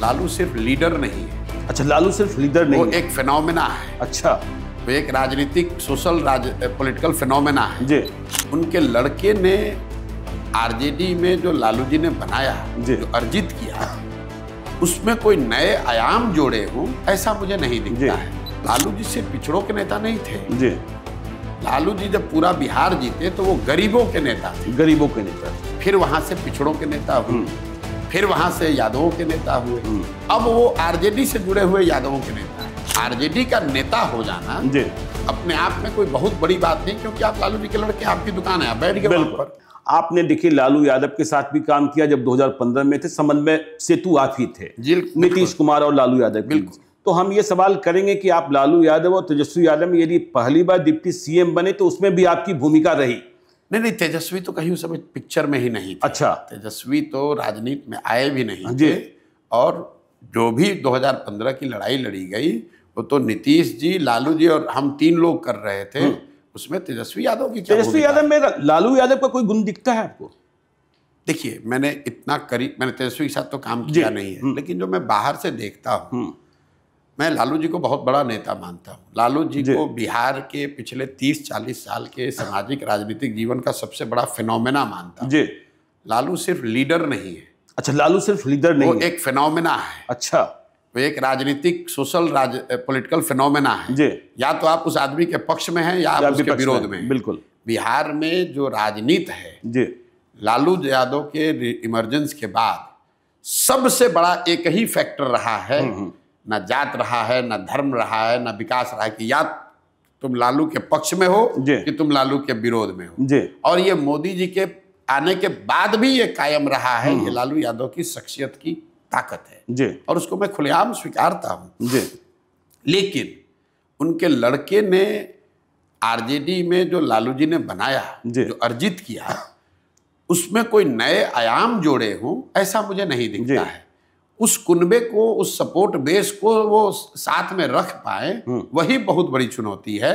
लालू सिर्फ लीडर नहीं है। अच्छा, लालू सिर्फ लीडर नहीं वो है। एक फिनोमेना है। अच्छा, वो एक राजनीतिक सोशल पॉलिटिकल फिनोमेना है जी। उनके लड़के ने आरजेडी में जो लालू जी ने बनाया, जो अर्जित किया, उसमें कोई नए आयाम जोड़े हों ऐसा मुझे नहीं दिखता है। लालू जी सिर्फ पिछड़ों के नेता नहीं थे जी। लालू जी जब पूरा बिहार जीते तो वो गरीबों के नेता थे। गरीबों के नेता थे। फिर वहां से पिछड़ों के नेता हुए, फिर वहां से यादवों के नेता हुए, अब वो आरजेडी से जुड़े हुए यादवों के नेता हैं। आरजेडी का नेता हो जाना जी अपने आप में कोई बहुत बड़ी बात नहीं, क्योंकि आप लालू जी के लड़के, आपकी दुकान है, आप बैठ गए वहां पर। आपने देखिए लालू यादव के साथ भी काम किया जब 2015 में थे, समन्वय सेतु आप ही थे नीतीश कुमार और लालू यादव। बिल्कुल। तो हम ये सवाल करेंगे कि आप लालू यादव और तेजस्वी यादव में यदि पहली बार डिप्टी सीएम बने तो उसमें भी आपकी भूमिका रही? नहीं, तेजस्वी तो कहीं उस समय पिक्चर में ही नहीं थे। अच्छा। तेजस्वी तो राजनीति में आए भी नहीं थे, और जो भी 2015 की लड़ाई लड़ी गई वो तो नीतीश जी, लालू जी और हम तीन लोग कर रहे थे। उसमें तेजस्वी यादव की क्या भूमिका? तेजस्वी यादव में लालू यादव का कोई गुण दिखता है आपको? देखिए, मैंने तेजस्वी के साथ तो काम किया नहीं है, लेकिन जो मैं बाहर से देखता हूँ, मैं लालू जी को बहुत बड़ा नेता मानता हूँ। लालू जी को बिहार के पिछले 30-40 साल के सामाजिक राजनीतिक जीवन का सबसे बड़ा फिनोमेना मानता हूँ। लालू सिर्फ लीडर नहीं है। अच्छा, लालू सिर्फ लीडर नहीं है। वो एक फिनोमेना है। अच्छा, वो एक राजनीतिक सोशल पॉलिटिकल फिनोमेना है। या तो आप उस आदमी के पक्ष में हैं या आप उसके विरोध में हैं। बिल्कुल। बिहार में जो राजनीति है, लालू यादव के इमरजेंस के बाद सबसे बड़ा एक ही फैक्टर रहा है, ना जात रहा है, ना धर्म रहा है, ना विकास रहा है, कि या तुम लालू के पक्ष में हो कि तुम लालू के विरोध में हो। और ये मोदी जी के आने के बाद भी ये कायम रहा है। ये लालू यादव की शख्सियत की ताकत है और उसको मैं खुलेआम स्वीकारता हूं। लेकिन उनके लड़के ने आरजेडी में जो लालू जी ने बनाया, जो अर्जित किया, उसमें कोई नए आयाम जोड़े हों ऐसा मुझे नहीं दिखता है। उस कुनबे को, उस सपोर्ट बेस को वो साथ में रख पाए, वही बहुत बड़ी चुनौती है।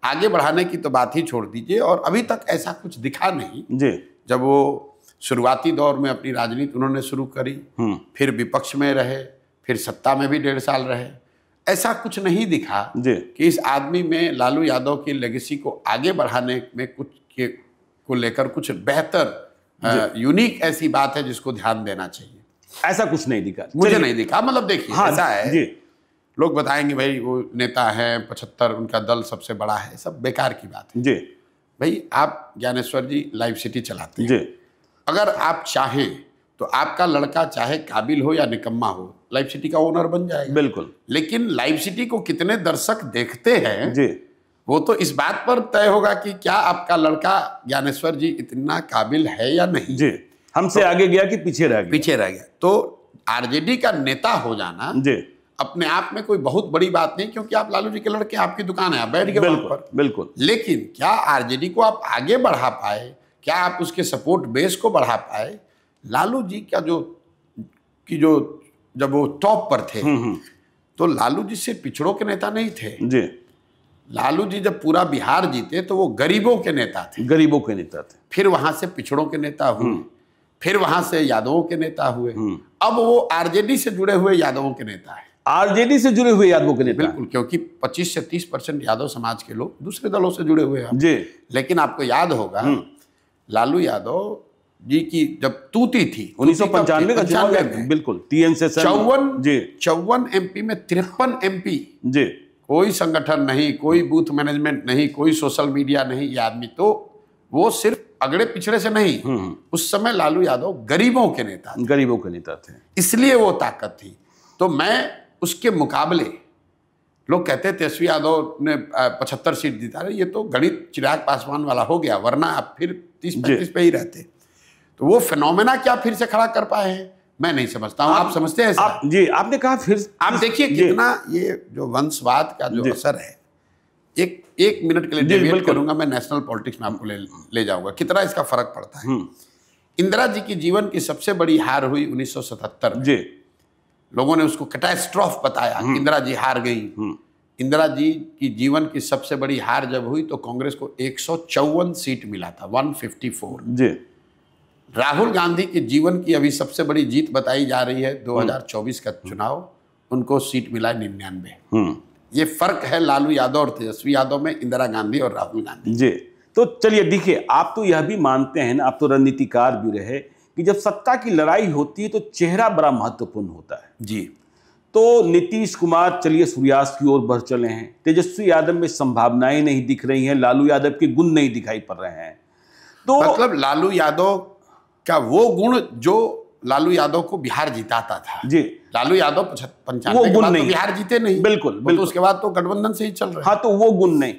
आगे बढ़ाने की तो बात ही छोड़ दीजिए, और अभी तक ऐसा कुछ दिखा नहीं। जब वो शुरुआती दौर में अपनी राजनीति उन्होंने शुरू करी, फिर विपक्ष में रहे, फिर सत्ता में भी 1.5 साल रहे, ऐसा कुछ नहीं दिखा कि इस आदमी में, लालू यादव की लेगेसी को आगे बढ़ाने में कुछ को लेकर कुछ बेहतर यूनिक ऐसी बात है जिसको ध्यान देना चाहिए। ऐसा कुछ नहीं दिखा, मुझे नहीं दिखा। मतलब देखिए, ऐसा है, लोग बताएंगे भाई वो नेता है 75, उनका दल सबसे बड़ा है, सब बेकार की बात है। भाई आप ज्ञानेश्वर जी लाइव सिटी चलाते हैं, अगर आप चाहें तो आपका लड़का चाहे काबिल हो या निकम्मा हो, लाइव सिटी का ओनर बन जाएगा। बिल्कुल। लेकिन लाइव सिटी को कितने दर्शक देखते हैं, वो तो इस बात पर तय होगा कि क्या आपका लड़का ज्ञानेश्वर जी इतना काबिल है या नहीं। हमसे आगे गया कि पीछे रह गया। तो आरजेडी का नेता हो जाना अपने आप में कोई बहुत बड़ी बात नहीं, क्योंकि आप लालू जी के लड़के, आपकी दुकान है, आप बैठ गए वहां पर। बिल्कुल। लेकिन क्या आरजेडी को आप आगे बढ़ा पाए? क्या आप उसके सपोर्ट बेस को बढ़ा पाए? लालू जी का जब वो टॉप पर थे, तो लालू जी सिर्फ पिछड़ों के नेता नहीं थे। लालू जी जब पूरा बिहार जीते तो वो गरीबों के नेता थे। गरीबों के नेता थे। फिर वहां से पिछड़ों के नेता हुए, फिर वहां से यादवों के नेता हुए, अब वो आरजेडी से जुड़े हुए यादवों के नेता है। आरजेडी से जुड़े हुए यादवों के नेता, बिल्कुल, क्योंकि 25 से 30% यादव समाज के लोग दूसरे दलों से जुड़े हुए हैं। लेकिन आपको याद होगा लालू यादव जी की जब तूती थी 1995 का चुनाव में, बिल्कुल, TN से 54 MP में 53 MP, कोई संगठन नहीं, कोई बूथ मैनेजमेंट नहीं, कोई सोशल मीडिया नहीं। ये आदमी तो वो सिर्फ अगड़े पिछड़े से नहीं, उस समय लालू यादव गरीबों के नेता थे, इसलिए वो ताकत थी। तो मैं उसके मुकाबले, लोग कहते हैं तेजस्वी यादव ने 75 सीट जीता रहे, ये तो गणित चिराग पासवान वाला हो गया, वरना आप फिर 30-35 पे ही रहते। तो वो फिनोमेना क्या फिर से खड़ा कर पाए हैं, मैं नहीं समझता हूं। आप समझते हैं? आपने कहा फिर आप देखिए कितना ये जो वंशवाद का जो असर है। एक मिनट के लिए डेविएट करूंगा, मैं नेशनल पॉलिटिक्स में आपको ले जाऊंगा, कितना इसका फर्क पड़ता है। इंदिरा जी की जीवन की सबसे बड़ी हार हुई 1977 में। लोगों ने उसको कैटास्ट्रॉफ बताया, इंदिरा जी हार गई। इंदिरा जी की जीवन की सबसे बड़ी हार जब हुई तो कांग्रेस को 154 सीट मिला था, 154। राहुल गांधी के जीवन की अभी सबसे बड़ी जीत बताई जा रही है 2024 का चुनाव, उनको सीट मिला 99। ये फर्क है लालू यादव और तेजस्वी यादव में, इंदिरा गांधी और राहुल गांधी। जी, तो चलिए देखिए, आप तो यह भी मानते हैं ना, आप तो रणनीतिकार भी रहे, कि जब सत्ता की लड़ाई होती है तो चेहरा बड़ा महत्वपूर्ण होता है। जी, तो नीतीश कुमार चलिए सूर्यास्त की ओर बढ़ चले हैं, तेजस्वी यादव में संभावनाएं नहीं दिख रही हैं, लालू यादव के गुण नहीं दिखाई पड़ रहे हैं। तो मतलब लालू यादव का वो गुण जो लालू यादव को बिहार जिताता था, जी, लालू यादव 95 के बाद तो बिहार जीते नहीं। बिल्कुल, तो उसके बाद तो गठबंधन से ही चल रहा है। हाँ, तो वो गुण नहीं।